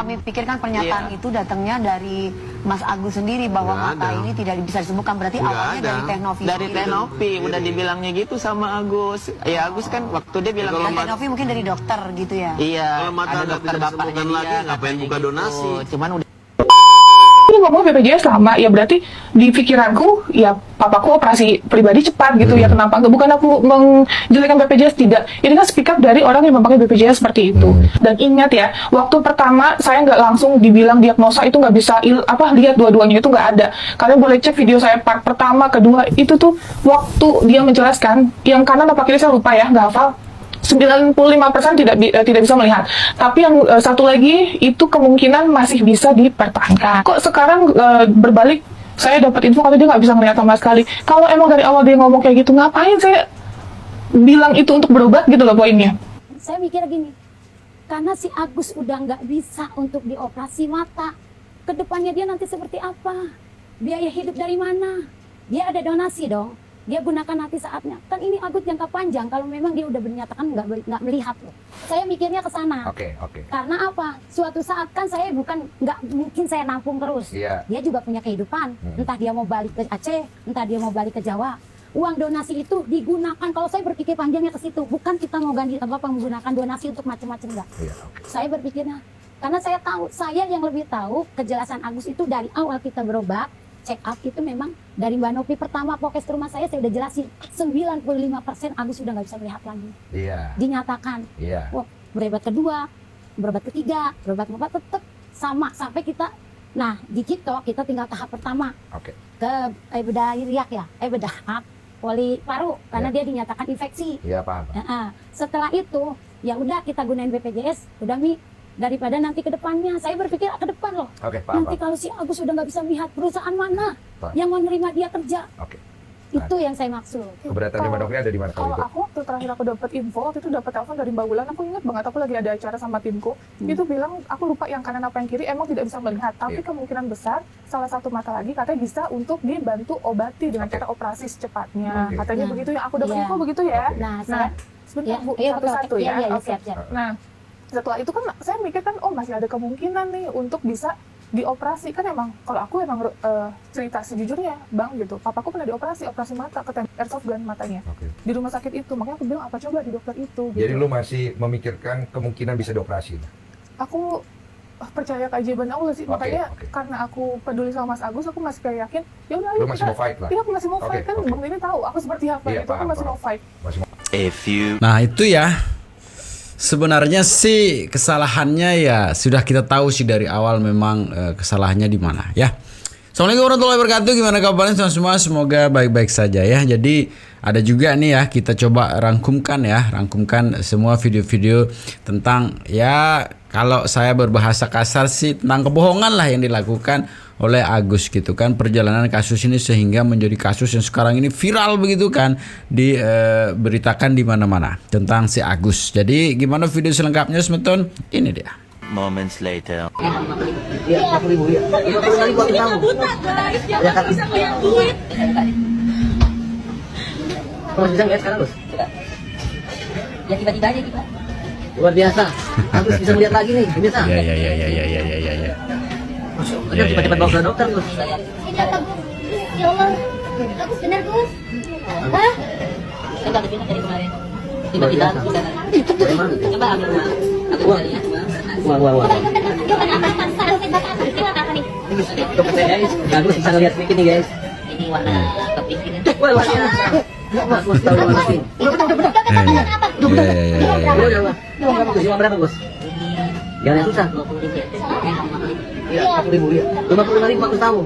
Kami pikirkan pernyataan itu datangnya dari Mas Agus sendiri bahwa mata ini tidak bisa disembuhkan, berarti awalnya dari Teknovi. Dari Teknovi udah dibilangnya gitu sama Agus. Ya Agus kan waktu dia bilang Teknovi mungkin dari dokter gitu ya. Iya. Kalau mata ada nggak dokter bisa bapaknya disembuhkan lagi, dia ngapain buka gitu. donasi? Cuman udah Ini ngomong BPJS lama, ya berarti di pikiranku ya papaku operasi pribadi cepat gitu ya, kenapa enggak? Bukan aku menjelekkan BPJS, tidak. Ini kan speak up dari orang yang memakai BPJS seperti itu. Dan ingat ya, waktu pertama saya nggak langsung dibilang diagnosa itu nggak bisa lihat dua-duanya, itu nggak ada. Kalian boleh cek video saya part pertama, kedua, itu tuh waktu dia menjelaskan, yang kanan apa kiri saya lupa ya, nggak hafal. 95% tidak bisa melihat. Tapi yang satu lagi itu kemungkinan masih bisa dipertahankan. Kok sekarang berbalik saya dapat info kalau dia nggak bisa melihat sama sekali. Kalau emang dari awal dia ngomong kayak gitu, ngapain saya bilang itu untuk berobat gitu loh poinnya. Saya mikir gini, karena si Agus udah nggak bisa untuk dioperasi mata, kedepannya dia nanti seperti apa? Biaya hidup dari mana? Dia ada donasi dong. Dia gunakan nanti saatnya. Kan ini Agus jangka panjang kalau memang dia udah menyatakan nggak melihat loh. Saya mikirnya ke sana. Oke. Karena apa? Suatu saat kan saya nggak mungkin saya nampung terus. Iya. Dia juga punya kehidupan. Entah dia mau balik ke Aceh, entah dia mau balik ke Jawa. Uang donasi itu digunakan, kalau saya berpikir panjangnya ke situ, bukan kita mau ganti menggunakan donasi untuk macam-macam enggak. Iya, Saya berpikirnya karena saya tahu, saya yang lebih tahu kejelasan Agus itu dari awal kita berobat. Check up itu memang dari Mbak Novi pertama pokes rumah saya udah jelasin 95% Agus sudah nggak bisa melihat lagi. Iya. Dinyatakan. Iya. Wah, berobat kedua, berobat ketiga, berobat keempat tetap sama sampai kita. Nah di kita tinggal tahap pertama. Oke. Ke bedah iriak ya, bedah poli paru karena dia dinyatakan infeksi. Iya paham. Setelah itu ya udah kita gunain BPJS, udah daripada nanti ke depannya. Saya berpikir ke depan loh. Oke, paham. Nanti kalau si Agus sudah nggak bisa melihat, perusahaan mana Paham. yang menerima dia kerja? Oke. Itu yang saya maksud. Keberatan di Mbak Novi ada di mana kalau Kalau itu? aku waktu terakhir aku dapat info, waktu itu dapat telepon dari Mbak Wulan, aku ingat banget aku lagi ada acara sama timku. Itu bilang aku lupa yang kanan apa yang kiri emang tidak bisa melihat, tapi kemungkinan besar salah satu mata lagi katanya bisa untuk dibantu obati dengan cara operasi secepatnya. Katanya begitu ya, aku dapat info begitu ya. Nah, sebentar Bu, iya, satu-satu betul. ya. Iya, Oke. siap-siap. Nah, setelah itu kan saya mikir kan, oh masih ada kemungkinan nih untuk bisa dioperasi. Kan emang kalau aku emang cerita sejujurnya Bang gitu, papaku pernah operasi mata, ke airsoft gun matanya di rumah sakit itu. Makanya aku bilang apa coba di dokter itu gitu. Jadi lu masih memikirkan kemungkinan bisa dioperasi? Aku percaya keajaiban Allah sih, makanya karena aku peduli sama Mas Agus, aku masih kayak yakin ya udah Lu masih mau fight lah? Iya, aku masih mau fight kan. Bang Dini tahu aku seperti apa gitu, aku masih mau fight. Nah itu ya, sebenarnya sih kesalahannya ya sudah kita tahu sih dari awal memang kesalahannya di mana ya. Assalamualaikum warahmatullahi wabarakatuh. Gimana kabarnya semua? Semoga baik-baik saja ya. Jadi ada juga nih ya, kita coba rangkumkan semua video-video tentang ya, kalau saya berbahasa kasar sih tentang kebohongan lah yang dilakukan oleh Agus gitu kan, perjalanan kasus ini sehingga menjadi kasus yang sekarang ini viral begitu kan, diberitakan di mana-mana tentang si Agus. Jadi gimana video selengkapnya semeton? Ini dia. moments later. Iya, 40.000 ya. 50.000 aku tahu. Ya kan. Kalau bisa ngeliat sekarang Gus? Ya tiba-tiba aja kita. Luar biasa. Agus bisa melihat lagi nih, pemirsa. Ya. Ya, cepat-cepat bawa ke dokter Gus. Ya Allah, Agus benar Gus. Hah? Saya nggak kepindah dari kemarin. Tiba-tiba bisa. Coba ambil uang. Aku lihat Wah. Dokter saya guys, Agus bisa ngeliat pink ini guys. Ini warna kepink ini. Wah, warna. Bagus tahu warna pink. Berapa Gus? Jangan yang susah. 20.000. Iya, 40.000 ya. 55.000 aku tahu.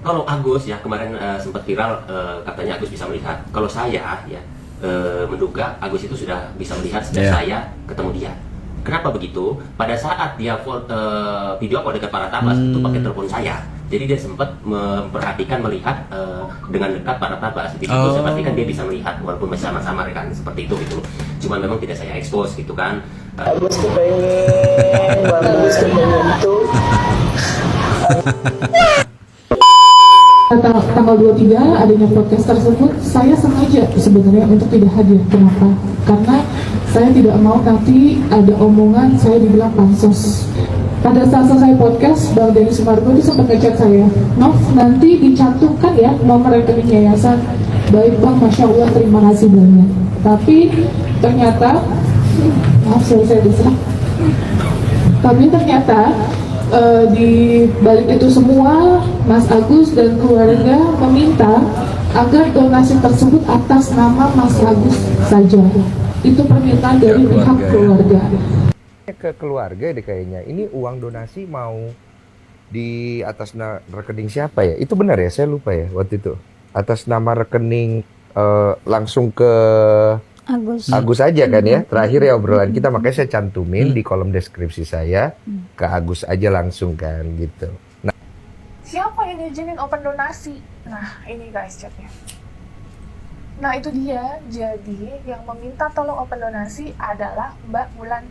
Kalau Agus ya kemarin sempat viral, katanya Agus bisa melihat. Kalau saya ya menduga Agus itu sudah bisa melihat sejak saya ketemu dia. Kenapa begitu? Pada saat dia video call dekat para tabas itu pakai telepon saya. Jadi dia sempat memperhatikan, melihat dengan dekat para tabas. Di situ saya pastikan dia bisa melihat walaupun masih sama-sama rekan seperti itu gitu. Cuma memang tidak saya expose gitu kan. Bagus kepengen, bagus kepengen itu. Tanggal 23 adanya podcast tersebut, saya sengaja sebenarnya untuk tidak hadir. Kenapa? Karena saya tidak mau nanti ada omongan saya dibilang pansos. Pada saat selesai podcast, Bang Denny Sumargo itu sempat ngechat saya, Nov, nanti dicantumkan ya nomor rekening yayasan. Baik Bang, Masya Allah, terima kasih banyak. Tapi ternyata, maaf saya diserang. Tapi ternyata di balik itu semua, Mas Agus dan keluarga meminta agar donasi tersebut atas nama Mas Agus saja. Itu permintaan dari pihak keluarga. Ke keluarga deh kayaknya. Ini uang donasi mau di atas rekening siapa ya? Itu benar ya? Saya lupa ya waktu itu. Atas nama rekening langsung ke Agus aja kan ya. Terakhir ya obrolan kita, makanya saya cantumin di kolom deskripsi saya ke Agus aja langsung kan gitu. Nah, Siapa yang izinin open donasi? Nah, ini guys chatnya. Nah, itu dia. Jadi, yang meminta tolong open donasi adalah Mbak Wulan,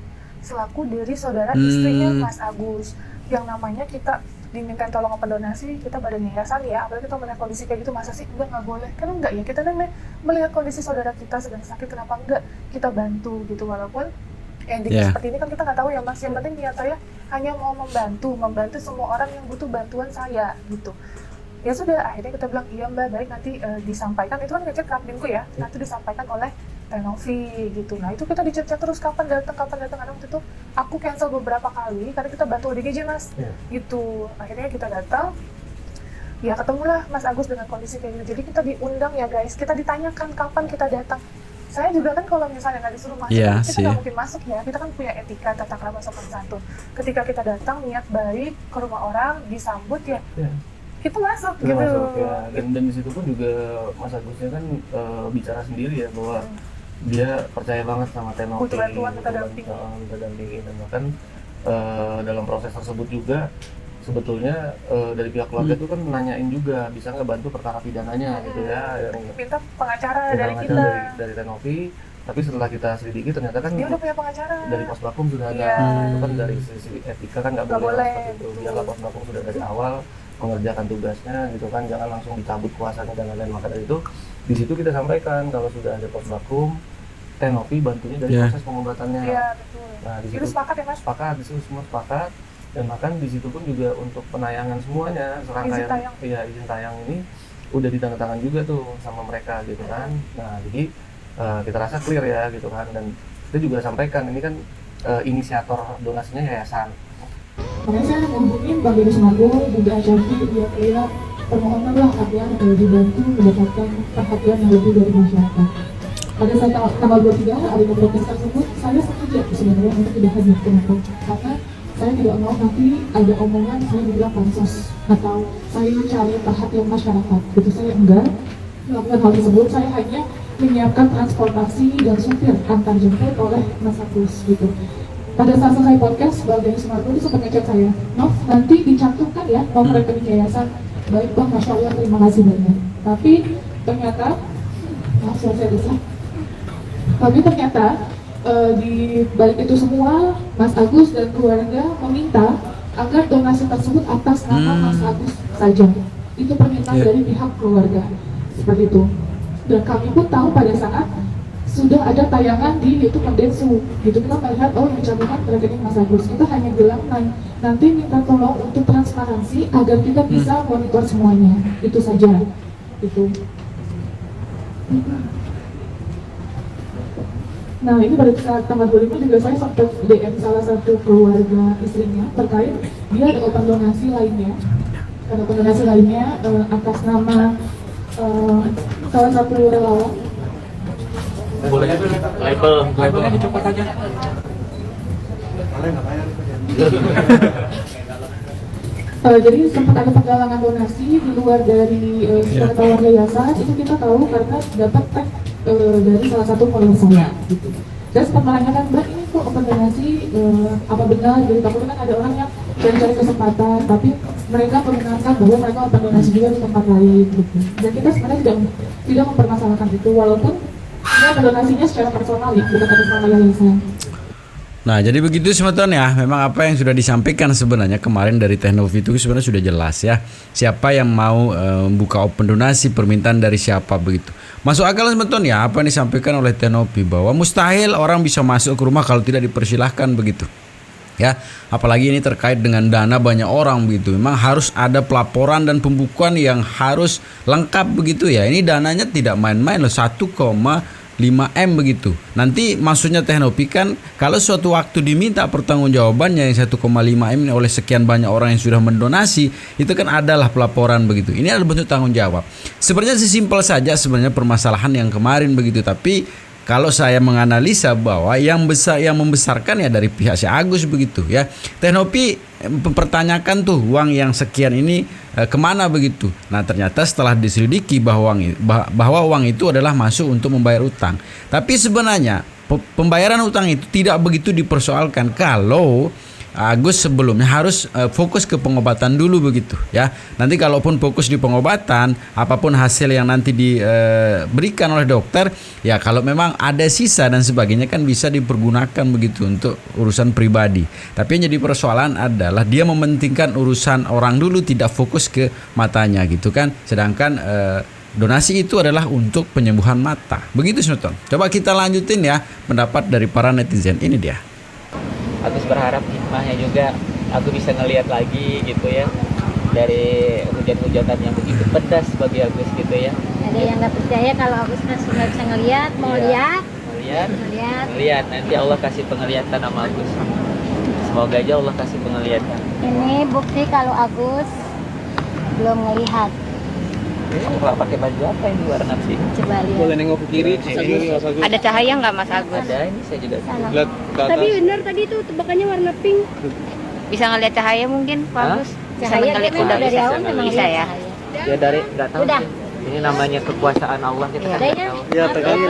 selaku dari saudara istrinya Mas Agus. Yang namanya kita diminta tolong open donasi, kita badan yayasan ya, apalagi kita melihat kondisi kayak gitu, masa sih nggak boleh? Kan enggak ya, kita kan melihat kondisi saudara kita sedang sakit, kenapa enggak kita bantu gitu, walaupun endingnya seperti ini kan kita nggak tahu ya Mas. Yang penting niat saya hanya mau membantu semua orang yang butuh bantuan saya gitu. Ya sudah, akhirnya kita bilang iya Mbak, baik, nanti disampaikan. Itu kan ngecek Rapdinku ya, nanti disampaikan oleh Tenovi gitu. Nah itu kita dicek terus kapan datang. Karena waktu itu aku cancel beberapa kali karena kita bantu ODGJ Mas gitu. Akhirnya kita datang, ya ketemulah Mas Agus dengan kondisi kayak gitu. Jadi kita diundang ya guys, kita ditanyakan kapan kita datang. Saya juga kan kalau misalnya nggak disuruh masuk, kita nggak mungkin masuk ya. Kita kan punya etika, tata krama, sopan santun. Ketika kita datang niat baik ke rumah orang, disambut ya. Kita masuk gitu. Masuk, ya. Dan di situ pun juga Mas Agusnya kan bicara sendiri ya bahwa dia percaya banget sama Tenovi, butuh bantuan, kita dampingi, dan bahkan dalam proses tersebut juga sebetulnya dari pihak keluarga itu kan nanyain juga bisa nggak bantu perkara pidananya gitu ya, yang minta pengacara dari kita, dari Tenovi. Tapi setelah kita selidiki ternyata kan dia udah punya pengacara dari Pos Bakum sudah ada. Itu kan dari sisi etika kan nggak boleh seperti itu. Biarlah Pos Bakum sudah dari awal mengerjakan tugasnya gitu kan, jangan langsung dicabut kuasanya dan lain-lain. Maka dari itu di situ kita sampaikan kalau sudah ada Pos Bakum, Tenovi bantunya dari proses pengobatannya. Iya betul. Nah di situ itu sepakat ya Mas? Sepakat, di situ semua sepakat. Dan bahkan di situ pun juga untuk penayangan semuanya, serangkaian izin tayang ini udah ditandatangan juga tuh sama mereka gitu kan. Nah jadi kita rasa clear ya gitu kan, dan kita juga sampaikan ini kan inisiator donasinya yayasan. Makanya saya menghubungi Bang Denny Sumargo, juga Acapi, dia permohonanlah agar dibantu mendapatkan perhatian yang lebih dari masyarakat. Pada saat tanggal 23 ada protes tersebut, saya sengaja sebenarnya untuk tidak hadir kenapa? Karena saya tidak mau nanti ada omongan saya dibilang pansos atau saya cari perhatian masyarakat. Gitu, saya enggak melakukan hal tersebut. Saya hanya menyiapkan transportasi dan supir antar jemput oleh Mas Agus gitu. Pada saat selesai podcast, Bang Denny Sumargo itu sempat ngechat saya, Nov, nanti dicantumkan ya nomor rekening yayasan. Baik Bang, Masya Allah, terima kasih banyak. Tapi ternyata, maaf saya bisa. Tapi ternyata di balik itu semua, Mas Agus dan keluarga meminta agar donasi tersebut atas nama Mas Agus saja. Itu permintaan dari pihak keluarga, seperti itu. Dan kami pun tahu pada saat sudah ada tayangan di YouTube Mendensu, gitu kita melihat yang dicantumkan rekening Mas Agus. Kita hanya bilang nanti minta tolong untuk transparansi agar kita bisa monitor semuanya. Itu saja. Itu. Nah ini pada saat tanggal 25 juga saya sempat DM salah satu keluarga istrinya terkait dia ada open donasi lainnya. Ada open donasi lainnya atas nama salah satu relawan. Boleh labelnya dicopot aja. Jadi sempat ada penggalangan donasi di luar dari pengetahuan yayasan, itu kita tahu karena dapat tag dari salah satu follower saya gitu. Saya sempat menanyakan, Mbak ini kok open donasi apa benar? Jadi takutnya kan ada orang yang cari kesempatan, tapi mereka membenarkan bahwa mereka open donasi juga di tempat lain gitu. Dan kita sebenarnya tidak mempermasalahkan itu, walaupun ini open donasinya secara personal ya, bukan atas nama yayasan. Nah, jadi begitu teman-teman ya. Memang apa yang sudah disampaikan sebenarnya kemarin dari Tenovi itu sebenarnya sudah jelas ya. Siapa yang mau membuka open donasi, permintaan dari siapa begitu. Masuk akal teman-teman ya apa yang disampaikan oleh Tenovi bahwa mustahil orang bisa masuk ke rumah kalau tidak dipersilahkan begitu. Ya, apalagi ini terkait dengan dana banyak orang begitu. Memang harus ada pelaporan dan pembukuan yang harus lengkap begitu ya. Ini dananya tidak main-main loh, 1,5 M begitu. Nanti maksudnya Teh Novi kan kalau suatu waktu diminta pertanggungjawabannya yang 1,5 M ini oleh sekian banyak orang yang sudah mendonasi, itu kan adalah pelaporan begitu. Ini adalah bentuk tanggung jawab. Sebenarnya sesimpel saja sebenarnya permasalahan yang kemarin begitu, tapi kalau saya menganalisa bahwa yang membesarkan ya dari pihak si Agus begitu ya. Teh Novi mempertanyakan tuh uang yang sekian ini kemana begitu. Nah ternyata setelah diselidiki bahwa uang itu adalah masuk untuk membayar utang. Tapi sebenarnya pembayaran utang itu tidak begitu dipersoalkan kalau Agus sebelumnya harus fokus ke pengobatan dulu begitu ya. Nanti kalaupun fokus di pengobatan, apapun hasil yang nanti diberikan oleh dokter, ya kalau memang ada sisa dan sebagainya kan bisa dipergunakan begitu untuk urusan pribadi. Tapi yang jadi persoalan adalah dia mementingkan urusan orang dulu, tidak fokus ke matanya gitu kan. Sedangkan donasi itu adalah untuk penyembuhan mata. Begitu Snuton. Coba kita lanjutin ya pendapat dari para netizen. Ini dia. Agus berharap hikmahnya juga aku bisa ngelihat lagi gitu ya, dari hujan-hujatan yang begitu pedas bagi Agus gitu ya. Ada yang nggak percaya kalau Agus nggak bisa ngelihat, mau lihat. Lihat nanti Allah kasih penglihatan sama Agus. Semoga aja Allah kasih penglihatan. Ini bukti kalau Agus belum melihat. Kamu nggak pakai baju apa ini warna sih? Coba lihat. Boleh nengok ke kiri, Mas Agus. Ada cahaya nggak Mas Agus? Ada, ini saya juga. Lihat ke atas. Tapi benar tadi tuh tebakannya warna pink. Bisa ngelihat cahaya mungkin Pak Hah? Agus? Bisa Cahaya ngelihat dia memang dari awal memang bisa lihat ya. cahaya. Ya dari nggak tahu. Udah. sih. Ini namanya kekuasaan Allah kita kan Udah nggak ya. tahu. Ya, terkait.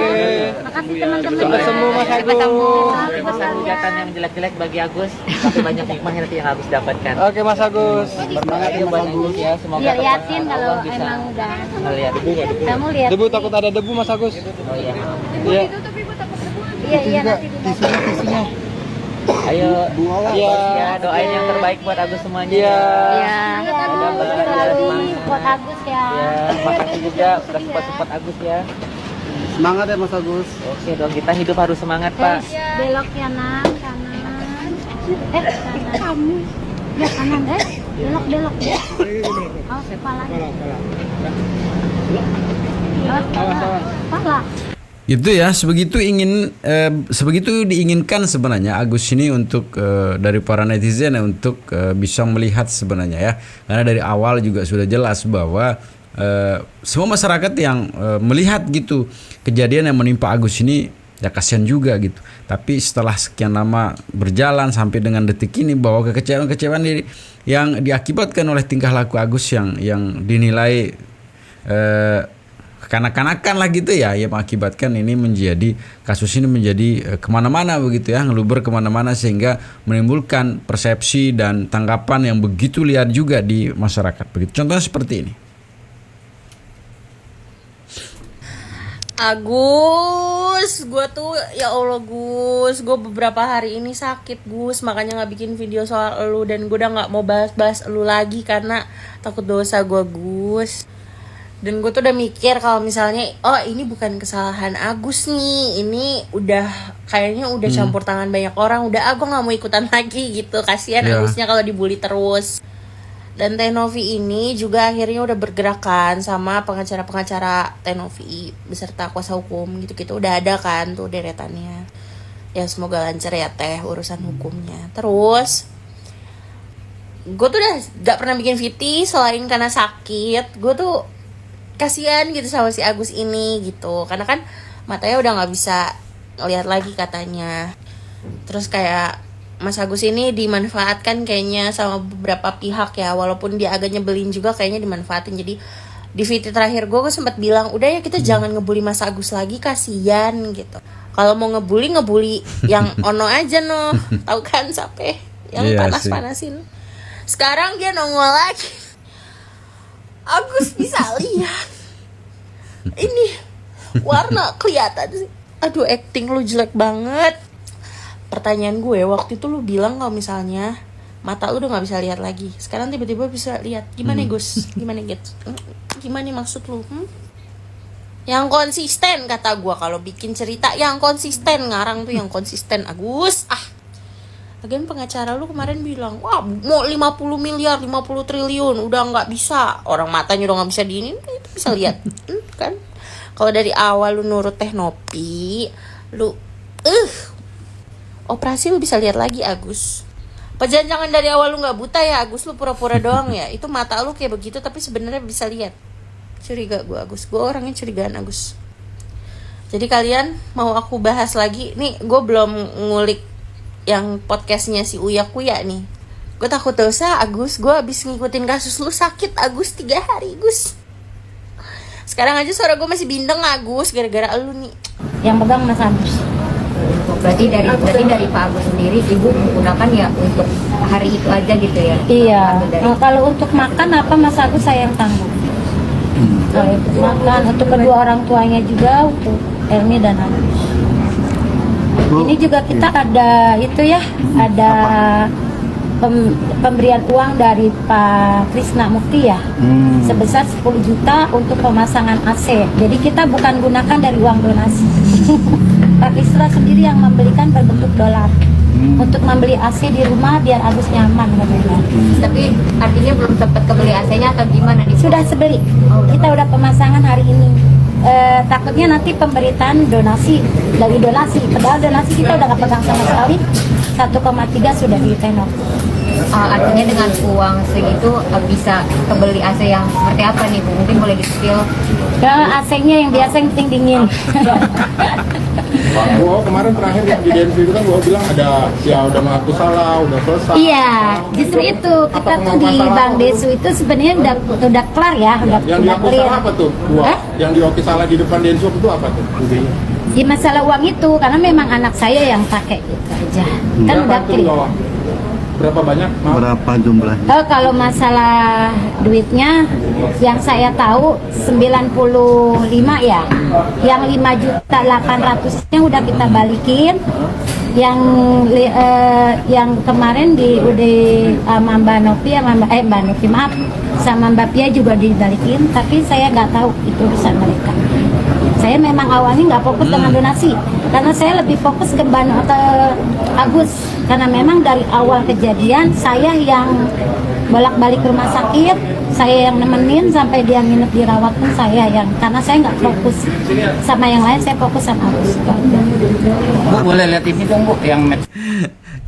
Makasih teman-teman. Cepat sembuh, Mas Cepat Agus. sembuh. Pesan hujatan yang jelek-jelek bagi Agus, tapi banyak hikmah nanti yang Agus dapatkan. Oke Mas Agus. Bersemangat ya Mas Agus ya, semoga Dia liatin kekuasaan kalau Allah bisa emang udah. ngelihat. Kamu lihat. Debu takut ada debu Mas Agus. Oh iya. Iya. Iya nanti ditutup. Ayo, Iya. doain yang terbaik buat Agus semuanya. Iya. Iya. Selalu buat Agus ya. Ya, makasih juga udah support Agus ya. Semangat ya Mas Agus. Oke dong, kita hidup harus semangat Pak. Belok ya Nang, kanan. Kamu. Ya kanan belok. Oh, kepalanya. Kepala. Itu ya, sebegitu diinginkan sebenarnya Agus ini untuk dari para netizen ya, untuk bisa melihat sebenarnya ya. Karena dari awal juga sudah jelas bahwa semua masyarakat yang melihat gitu kejadian yang menimpa Agus ini ya kasihan juga gitu. Tapi setelah sekian lama berjalan sampai dengan detik ini bahwa kekecewaan yang diakibatkan oleh tingkah laku Agus yang dinilai kanak-kanakan lah gitu ya, yang mengakibatkan ini kasus ini menjadi kemana-mana begitu ya, ngeluber kemana-mana sehingga menimbulkan persepsi dan tanggapan yang begitu liar juga di masyarakat begitu. Contohnya seperti ini. Agus, gue tuh ya Allah Gus, gue beberapa hari ini sakit Gus, makanya nggak bikin video soal elu dan gue udah nggak mau bahas elu lagi karena takut dosa gue Gus. Dan gue tuh udah mikir kalau misalnya ini bukan kesalahan Agus nih, ini kayaknya udah campur tangan banyak orang, udah gue nggak mau ikutan lagi gitu, kasihan Agusnya kalau dibully terus. Dan Teh Novi ini juga akhirnya udah bergerakan sama pengacara-pengacara Teh Novi beserta kuasa hukum gitu-gitu, udah ada kan tuh deretannya. Ya semoga lancar ya Teh urusan hukumnya. Terus gue tuh udah gak pernah bikin VT selain karena sakit. Gue tuh kasihan gitu sama si Agus ini gitu, karena kan matanya udah nggak bisa lihat lagi katanya. Terus kayak Mas Agus ini dimanfaatkan kayaknya sama beberapa pihak ya, walaupun dia agak nyebelin juga kayaknya dimanfaatin. Jadi di VT terakhir gue sempat bilang udah ya kita jangan ngebully Mas Agus lagi, kasihan gitu. Kalau mau ngebully yang ono aja no, tahu kan sampai yang panas-panasin. Sekarang dia nongol lagi. Agus bisa lihat ini warna kelihatan sih. Aduh, acting lu jelek banget. Pertanyaan gue waktu itu lu bilang kalau misalnya mata lu udah nggak bisa lihat lagi, sekarang tiba-tiba bisa lihat. Gimana Gus? Gimana gitu? Gimana maksud lu? Yang konsisten kata gue, kalau bikin cerita yang konsisten, ngarang tuh yang konsisten Agus. Lagian pengacara lu kemarin bilang, wah mau 50 miliar, 50 triliun, udah nggak bisa. Orang matanya udah nggak bisa diinin, itu bisa lihat. Kan? Kalau dari awal lu nurut Teknopi, lu operasi lu bisa lihat lagi, Agus. Jangan dari awal lu nggak buta ya, Agus, lu pura-pura doang ya. Itu mata lu kayak begitu tapi sebenarnya bisa lihat. Curiga gue, Agus. Gue orangnya curigaan, Agus. Jadi kalian mau aku bahas lagi? Nih, gue belum ngulik yang podcastnya si Uya Kuya nih. Gue takut dosa, Agus. Gue abis ngikutin kasus lu sakit, Agus, 3 hari, Gus. Sekarang aja suara gue masih bindeng, Agus, gara-gara lu nih. Yang pegang Mas Agus. Berarti dari Pak Agus sendiri ibu menggunakan ya untuk hari itu aja gitu ya? Iya. Kalau untuk makan apa Mas Agus saya yang tanggung. Kalau untuk makan untuk kedua orang tuanya juga, untuk Elmi dan Agus. Ini juga kita ada itu ya, ada pemberian uang dari Pak Krisna Mukti ya, sebesar 10 juta untuk pemasangan AC. Jadi kita bukan gunakan dari uang donasi. Pak Krisna sendiri yang membelikan berbentuk dolar untuk membeli AC di rumah biar Agus nyaman katanya. Tapi artinya belum sempat kebeli AC-nya atau gimana nih? Sudah sebeli. Kita udah pemasangan hari ini. Takutnya nanti pemberitaan donasi dari donasi, padahal donasi kita udah nggak pegang sama sekali. 1,3 sudah di tenor. Artinya dengan uang segitu bisa kebeli AC yang seperti apa nih Bu? Mungkin boleh di-spill. Ya, AC-nya yang biasa yang penting dingin. Pak Bu, kemarin terakhir yang di Densu itu kan Bu bilang ada ya udah mengaku salah, udah selesai. Iya, justru itu kita tuh di Bank Desu itu sebenarnya udah kelar ya, udah yang diaku clear. salah apa tuh? Bu? Yang diaku salah di depan Densu itu apa tuh? Budenya? Di masalah uang itu karena memang anak saya yang pakai gitu aja. Kan udah clear. Berapa banyak? Berapa jumlahnya? Kalau masalah duitnya yang saya tahu 95 ya. Yang 5.800-nya udah kita balikin. Yang kemarin di sama Mbak Novi, Mbak Novi maaf, sama Mbak Pia juga dibalikin, tapi saya nggak tahu itu urusan mereka. Saya memang awalnya nggak fokus dengan donasi, karena saya lebih fokus ke Agus, karena memang dari awal kejadian saya yang bolak-balik ke rumah sakit, saya yang nemenin sampai dia nginep dirawat pun saya yang, karena saya nggak fokus sama yang lain, saya fokus sama Agus. Bu, boleh lihat ini dong Bu, yang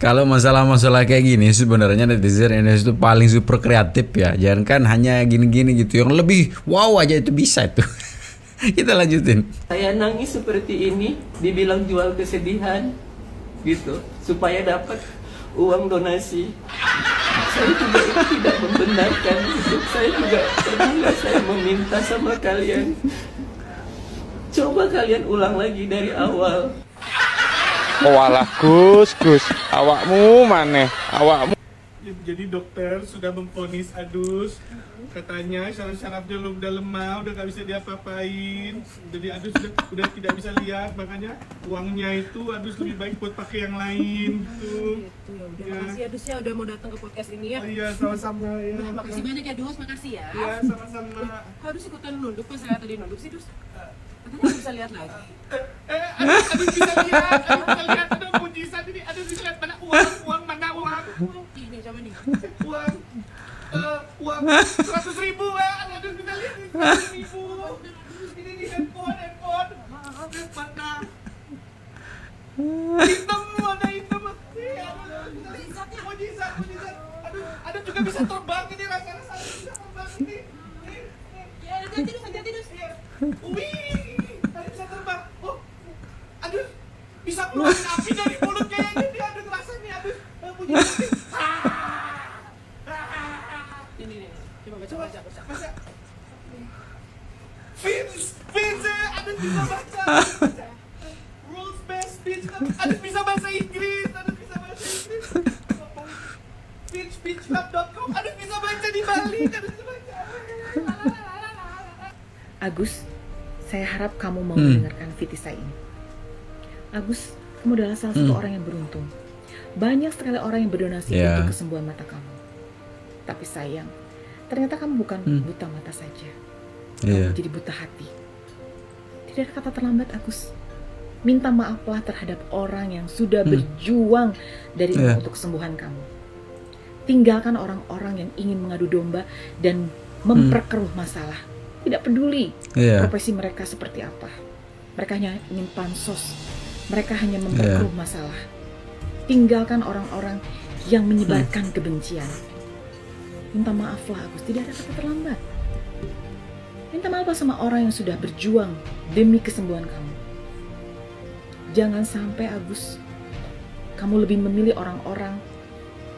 Kalau masalah-masalah kayak gini sebenarnya netizen Indonesia itu paling super kreatif ya. Jangan kan hanya gini-gini gitu, yang lebih wow aja itu bisa itu. Kita lanjutin. Saya nangis seperti ini, dibilang jual kesedihan, gitu, supaya dapat uang donasi. Saya juga itu tidak membenarkan, gitu. Saya juga pernah saya meminta sama kalian, coba kalian ulang lagi dari awal. Oh alah Gus, awakmu maneh, awakmu. Jadi dokter sudah memvonis Adus, katanya syaraf-syarafnya udah lemah, udah gak bisa diapa-apain. Jadi Adus udah tidak bisa lihat, makanya uangnya itu Adus lebih baik buat pakai yang lain gitu. Ya udah, makasih Adus ya udah mau datang ke podcast ini ya. Oh iya, sama-sama ya. Makasih banyak ya Dus, makasih ya. Iya, sama-sama. Harus ikutan nunduk, pas saya tadi nunduk sih Dus. Katanya bisa lihat lagi. Adus bisa lihat, ada mujizat ini, Adus bisa lihat mana uang, mana uang. Ini coba nih. Uang 100.000 Adus bisa lihat 100.000. Ini di handphone. Mana? Hitam, ada hitam. Mujizat. Adus juga bisa terbang ini, rasa-rasa bisa terbang ini. Ya, hati-hati Dus. Wih, Adus bisa terbang. Oh, Adus bisa keluarin api dari mulut kayaknya dia. Adus rasanya Adus. Mujizat. Ini coba baca. Vince, Adus bisa baca. Rules based speech, Adus bisa bahasa Inggris. Speechclub.com, Adus bisa baca di Bali. Adus bisa baca. Agus, saya harap kamu mau mendengarkan viti saya ini. Agus, kamu adalah salah satu orang yang beruntung. Banyak sekali orang yang berdonasi untuk kesembuhan mata kamu. Tapi sayang, ternyata kamu bukan buta mata saja. Kamu jadi buta hati. Tidak ada kata terlambat, Agus. Minta maaflah terhadap orang yang sudah berjuang dari untuk kesembuhan kamu. Tinggalkan orang-orang yang ingin mengadu domba dan memperkeruh masalah. Tidak peduli profesi mereka seperti apa. Mereka hanya ingin pansos. Mereka hanya memperkeruh masalah. Tinggalkan orang-orang yang menyebarkan kebencian. Minta maaflah Agus, tidak ada kata terlambat. Minta maaf sama orang yang sudah berjuang demi kesembuhan kamu. Jangan sampai Agus, kamu lebih memilih orang-orang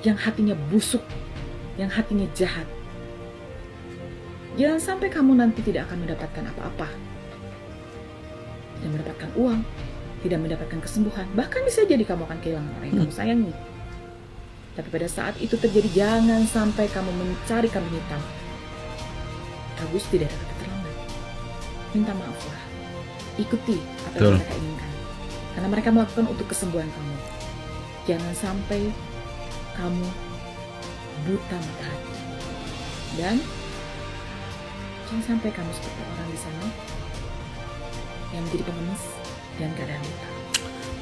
yang hatinya busuk, yang hatinya jahat. Jangan sampai kamu nanti tidak akan mendapatkan apa-apa. Tidak mendapatkan uang, tidak mendapatkan kesembuhan, bahkan bisa jadi kamu akan kehilangan orang yang kamu sayangi. Tapi pada saat itu terjadi, jangan sampai kamu mencari kambing hitam. Agus, tidak ada kata terlambat. Minta maaflah. Ikuti apa yang mereka inginkan. Karena mereka melakukan untuk kesembuhan kamu. Jangan sampai kamu buta mata hati. Dan jangan sampai kamu seperti orang di sana yang menjadi pengemis dan keadaan buta.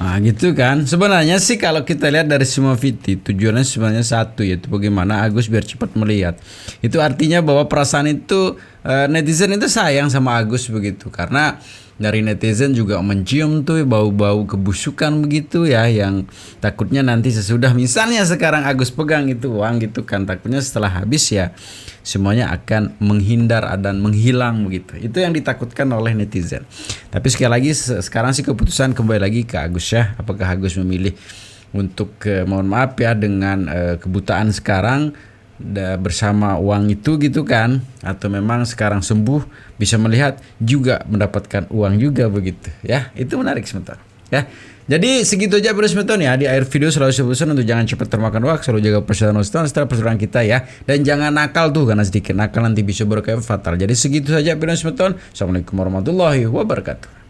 Nah gitu kan. Sebenarnya sih kalau kita lihat dari semua video, tujuannya sebenarnya satu, yaitu bagaimana Agus biar cepat melihat. Itu artinya bahwa perasaan itu netizen itu sayang sama Agus begitu. Karena dari netizen juga mencium tuh bau-bau kebusukan begitu ya, yang takutnya nanti sesudah misalnya sekarang Agus pegang itu uang gitu kan, takutnya setelah habis ya semuanya akan menghindar dan menghilang begitu. Itu yang ditakutkan oleh netizen. Tapi sekali lagi sekarang sih keputusan kembali lagi ke Agus ya. Apakah Agus memilih untuk mohon maaf ya dengan kebutaan sekarang bersama uang itu gitu kan, atau memang sekarang sembuh bisa melihat juga mendapatkan uang juga begitu ya. Itu menarik sebentar ya. Jadi segitu aja bro semeton ya. Di akhir video selalu saya pesan untuk jangan cepat termakan waktu, selalu jaga persatuan setelah persatuan kita ya. Dan jangan nakal tuh, karena sedikit nakal nanti bisa berkait fatal. Jadi segitu saja video semeton. Assalamualaikum warahmatullahi wabarakatuh.